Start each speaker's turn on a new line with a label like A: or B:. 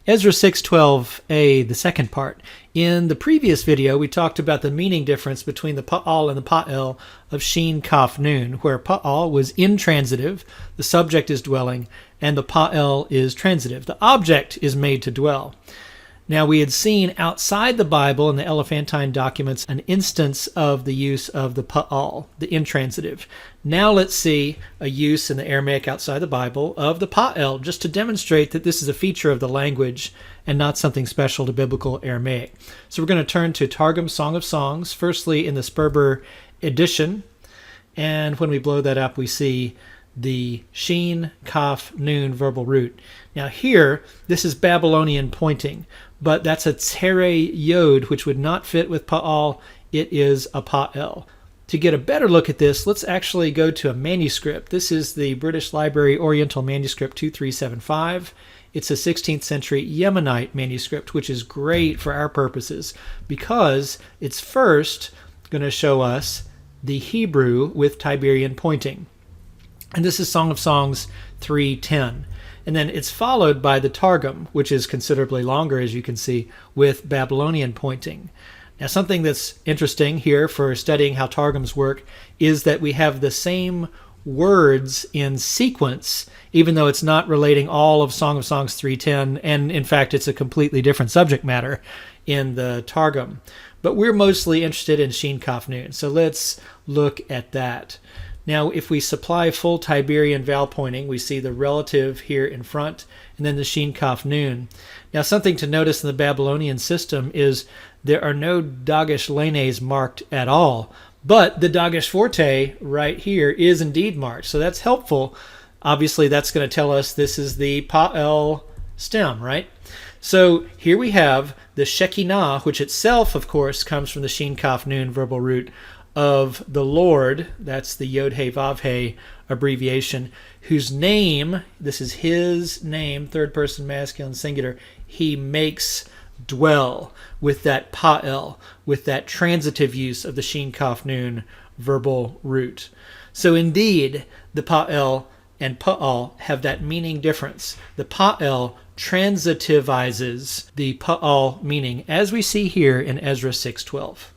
A: Ezra 6:12a, the second part. In the previous video, we talked about the meaning difference between the pa'al and the pa'el of Shin, Kaf, Nun, where pa'al was intransitive, the subject is dwelling, and the pa'el is transitive. The object is made to dwell. Now, we had seen outside the Bible in the Elephantine documents an instance of the use of the pa'al, the intransitive. Now let's see a use in the Aramaic outside the Bible of the pa'el, just to demonstrate that this is a feature of the language and not something special to biblical Aramaic. So we're going to turn to Targum Song of Songs, firstly in the Sperber edition. And when we blow that up, we see the Shin, Kaf, Nun verbal root. Now here, this is Babylonian pointing, but that's a tere yod, which would not fit with pa'al. It is a pa'el. To get a better look at this, let's actually go to a manuscript. This is the British Library Oriental Manuscript 2375. It's a 16th century Yemenite manuscript, which is great for our purposes because it's first going to show us the Hebrew with Tiberian pointing. And this is Song of Songs 3:10. And then it's followed by the Targum, which is considerably longer, as you can see, with Babylonian pointing. Now, something that's interesting here for studying how Targums work is that we have the same words in sequence, even though it's not relating all of Song of Songs 3:10, and in fact, it's a completely different subject matter in the Targum. But we're mostly interested in Shin, Kaf, Nun, so let's look at that. Now, if we supply full Tiberian vowel pointing, we see the relative here in front, and then the Shin, Kaf, Nun. Now, something to notice in the Babylonian system is there are no Dagesh Lanes marked at all, but the Dagesh Forte right here is indeed marked, so that's helpful. Obviously, that's going to tell us this is the Pa'el stem, right? So here we have the Shekinah, which itself, of course, comes from the Shin, Kaf, Nun verbal root of the Lord. That's the Yod-He-Vav-He abbreviation, whose name, this is his name, third person masculine singular, he makes dwell, with that pa'el, with that transitive use of the Shin, Kaf, Nun verbal root. So indeed, the pa'el and pa'al have that meaning difference. The pa'el transitivizes the pa'al meaning, as we see here in Ezra 6:12.